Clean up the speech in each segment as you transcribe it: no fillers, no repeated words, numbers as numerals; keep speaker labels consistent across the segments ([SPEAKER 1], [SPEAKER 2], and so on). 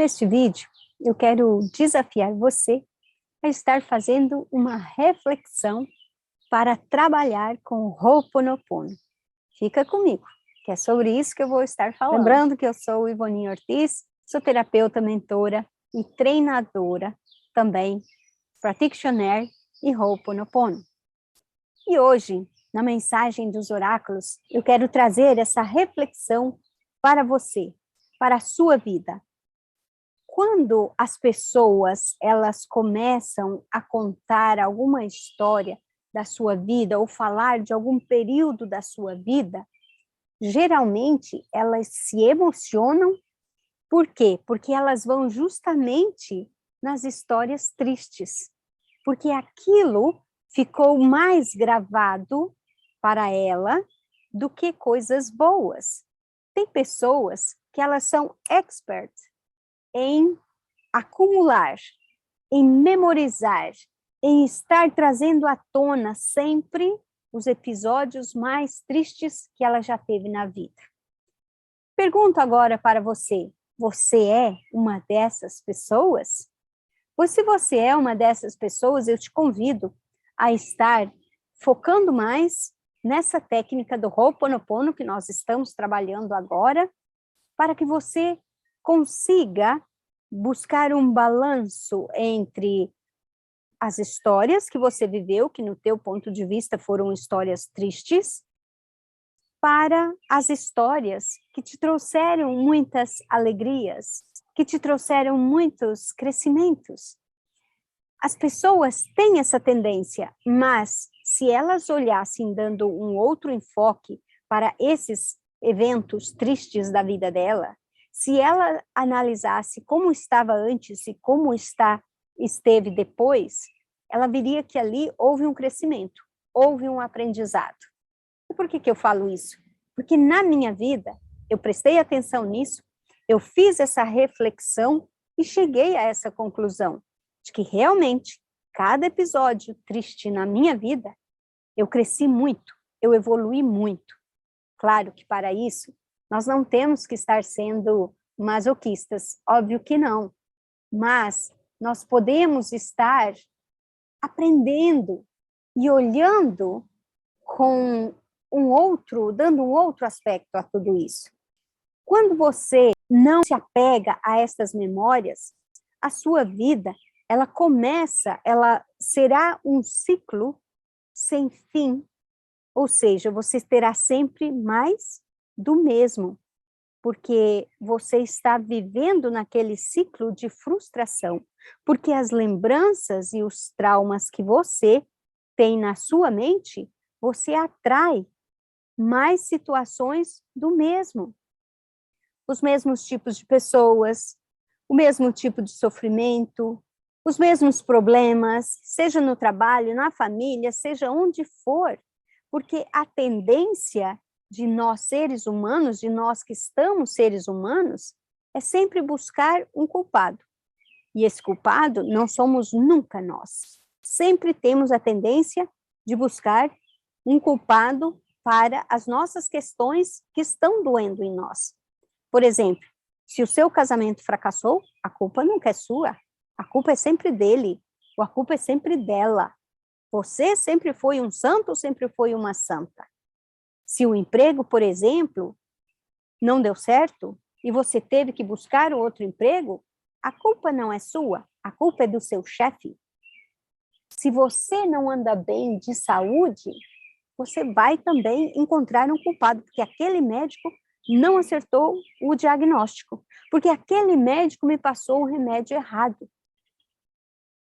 [SPEAKER 1] Neste vídeo, eu quero desafiar você a estar fazendo uma reflexão para trabalhar com o Ho'oponopono. Fica comigo, que é sobre isso que eu vou estar falando. Lembrando que eu sou Ivone Ortiz, sou terapeuta, mentora e treinadora também, practitioner e Ho'oponopono. E hoje, na mensagem dos oráculos, eu quero trazer essa reflexão para você, para a sua vida. Quando as pessoas, elas começam a contar alguma história da sua vida ou falar de algum período da sua vida, geralmente elas se emocionam. Por quê? Porque elas vão justamente nas histórias tristes, porque aquilo ficou mais gravado para ela do que coisas boas. Tem pessoas que elas são expert em acumular, em memorizar, em estar trazendo à tona sempre os episódios mais tristes que ela já teve na vida. Pergunto agora para você, você é uma dessas pessoas? Pois se você é uma dessas pessoas, eu te convido a estar focando mais nessa técnica do Ho'oponopono que nós estamos trabalhando agora, para que você consiga buscar um balanço entre as histórias que você viveu, que no teu ponto de vista foram histórias tristes, para as histórias que te trouxeram muitas alegrias, que te trouxeram muitos crescimentos. As pessoas têm essa tendência, mas se elas olhassem dando um outro enfoque para esses eventos tristes da vida dela, se ela analisasse como estava antes e como esteve depois, ela veria que ali houve um crescimento, houve um aprendizado. E por que eu falo isso? Porque na minha vida, eu prestei atenção nisso, eu fiz essa reflexão e cheguei a essa conclusão, de que realmente, cada episódio triste na minha vida, eu cresci muito, eu evolui muito. Claro que para isso, nós não temos que estar sendo masoquistas, óbvio que não. Mas nós podemos estar aprendendo e olhando com dando um outro aspecto a tudo isso. Quando você não se apega a essas memórias, a sua vida, ela será um ciclo sem fim, ou seja, você terá sempre mais do mesmo, porque você está vivendo naquele ciclo de frustração, porque as lembranças e os traumas que você tem na sua mente, você atrai mais situações do mesmo. Os mesmos tipos de pessoas, o mesmo tipo de sofrimento, os mesmos problemas, seja no trabalho, na família, seja onde for, porque a tendência de nós seres humanos, de nós que estamos seres humanos, é sempre buscar um culpado. E esse culpado não somos nunca nós. Sempre temos a tendência de buscar um culpado para as nossas questões que estão doendo em nós. Por exemplo, se o seu casamento fracassou, a culpa nunca é sua, a culpa é sempre dele, ou a culpa é sempre dela. Você sempre foi um santo ou sempre foi uma santa? Se o emprego, por exemplo, não deu certo e você teve que buscar outro emprego, a culpa não é sua, a culpa é do seu chefe. Se você não anda bem de saúde, você vai também encontrar um culpado, porque aquele médico não acertou o diagnóstico, porque aquele médico me passou o remédio errado.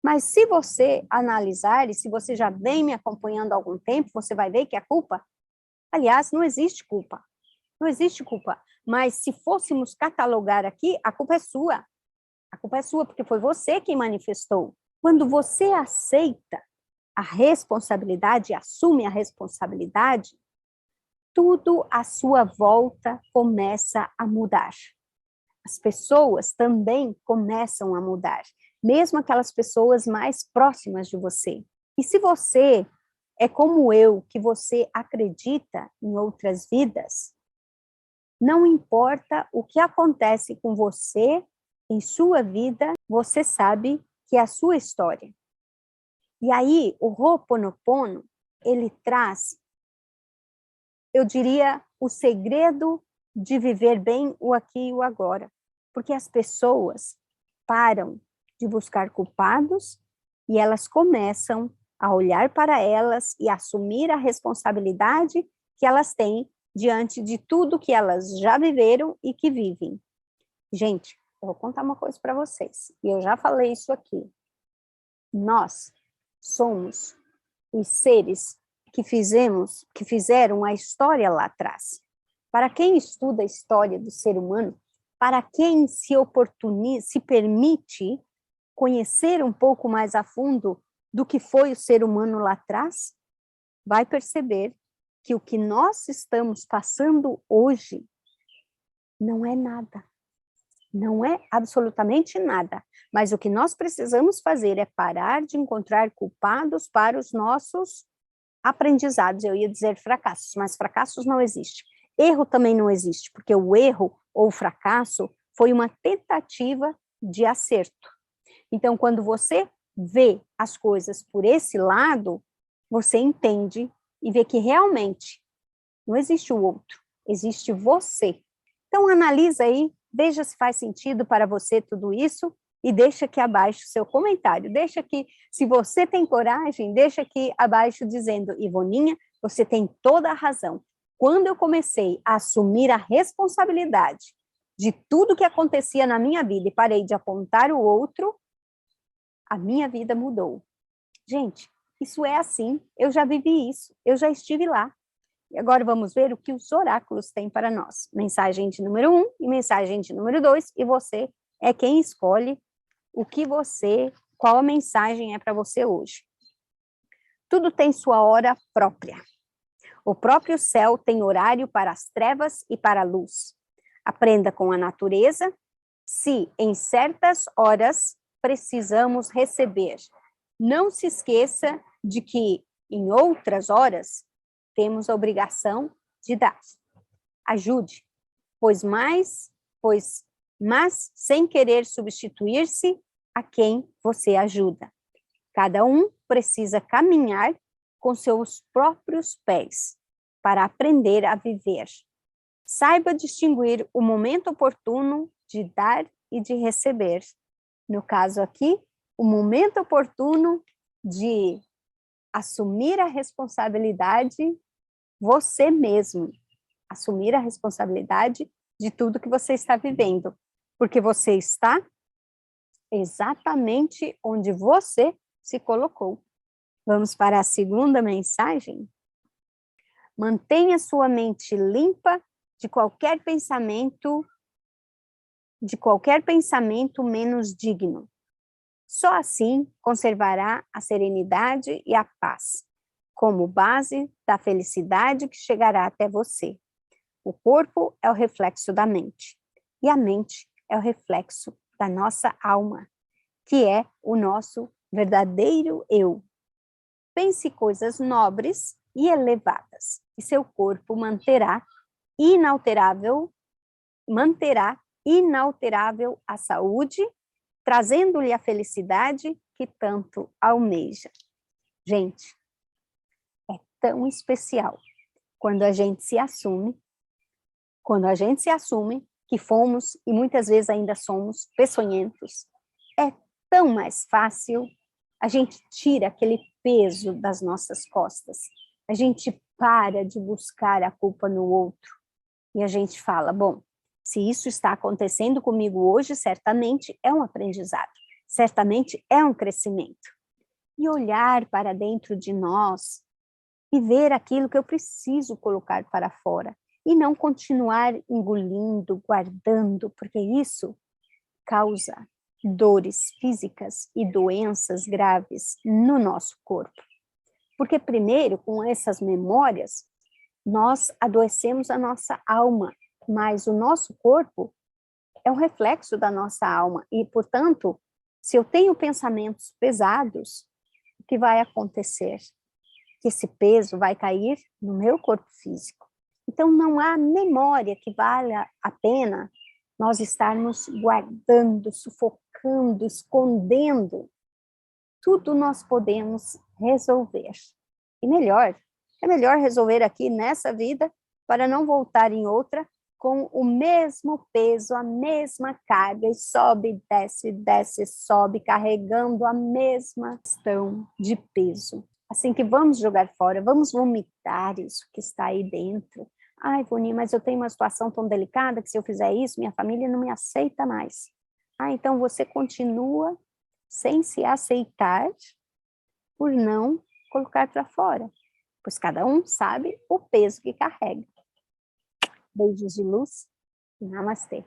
[SPEAKER 1] Mas se você analisar, e se você já vem me acompanhando há algum tempo, você vai ver que a culpa, aliás, não existe culpa. Não existe culpa. Mas se fôssemos catalogar aqui, a culpa é sua. A culpa é sua, porque foi você quem manifestou. Quando você aceita a responsabilidade, assume a responsabilidade, tudo à sua volta começa a mudar. As pessoas também começam a mudar, mesmo aquelas pessoas mais próximas de você. E se você é como eu, que você acredita em outras vidas, não importa o que acontece com você em sua vida, você sabe que é a sua história. E aí, o Ho'oponopono, ele traz, eu diria, o segredo de viver bem o aqui e o agora. Porque as pessoas param de buscar culpados e elas começam a olhar para elas e assumir a responsabilidade que elas têm diante de tudo que elas já viveram e que vivem. Gente, eu vou contar uma coisa para vocês, e eu já falei isso aqui. Nós somos os seres que fizeram a história lá atrás. Para quem estuda a história do ser humano, para quem se permite conhecer um pouco mais a fundo do que foi o ser humano lá atrás, vai perceber que o que nós estamos passando hoje não é nada. Não é absolutamente nada. Mas o que nós precisamos fazer é parar de encontrar culpados para os nossos aprendizados. Eu ia dizer fracassos, mas fracassos não existe. Erro também não existe, porque o erro ou o fracasso foi uma tentativa de acerto. Então, quando você vê as coisas por esse lado, você entende e vê que realmente não existe o outro, existe você. Então, analisa aí, veja se faz sentido para você tudo isso e deixa aqui abaixo o seu comentário. Deixa aqui, se você tem coragem, deixa aqui abaixo dizendo, Ivoninha, você tem toda a razão. Quando eu comecei a assumir a responsabilidade de tudo que acontecia na minha vida e parei de apontar o outro, a minha vida mudou. Gente, isso é assim, eu já vivi isso, eu já estive lá. E agora vamos ver o que os oráculos têm para nós. Mensagem de número 1 e mensagem de número 2, e você é quem escolhe qual a mensagem é para você hoje. Tudo tem sua hora própria. O próprio céu tem horário para as trevas e para a luz. Aprenda com a natureza, se em certas horas precisamos receber. Não se esqueça de que em outras horas temos a obrigação de dar. Ajude, mas sem querer substituir-se a quem você ajuda. Cada um precisa caminhar com seus próprios pés para aprender a viver. Saiba distinguir o momento oportuno de dar e de receber. No caso aqui, o momento oportuno de assumir a responsabilidade você mesmo, assumir a responsabilidade de tudo que você está vivendo, porque você está exatamente onde você se colocou. Vamos para a segunda mensagem? Mantenha sua mente limpa de qualquer pensamento menos digno. Só assim conservará a serenidade e a paz, como base da felicidade que chegará até você. O corpo é o reflexo da mente, e a mente é o reflexo da nossa alma, que é o nosso verdadeiro eu. Pense coisas nobres e elevadas, e seu corpo manterá inalterável a saúde, trazendo-lhe a felicidade que tanto almeja. Gente, é tão especial quando a gente se assume que fomos e muitas vezes ainda somos peçonhentos. É tão mais fácil, a gente tira aquele peso das nossas costas, a gente para de buscar a culpa no outro e a gente fala, bom, se isso está acontecendo comigo hoje, certamente é um aprendizado, certamente é um crescimento. E olhar para dentro de nós e ver aquilo que eu preciso colocar para fora e não continuar engolindo, guardando, porque isso causa dores físicas e doenças graves no nosso corpo. Porque primeiro, com essas memórias, nós adoecemos a nossa alma, mas o nosso corpo é um reflexo da nossa alma e, portanto, se eu tenho pensamentos pesados, o que vai acontecer? Que esse peso vai cair no meu corpo físico. Então, não há memória que valha a pena nós estarmos guardando, sufocando, escondendo, tudo nós podemos resolver. E é melhor resolver aqui nessa vida para não voltar em outra com o mesmo peso, a mesma carga, e sobe, desce, sobe, carregando a mesma questão de peso. Assim que vamos jogar fora, vamos vomitar isso que está aí dentro. Ai, Voni, mas eu tenho uma situação tão delicada que se eu fizer isso, minha família não me aceita mais. Ah, então você continua sem se aceitar por não colocar para fora, pois cada um sabe o peso que carrega. Beijos de luz. Namastê.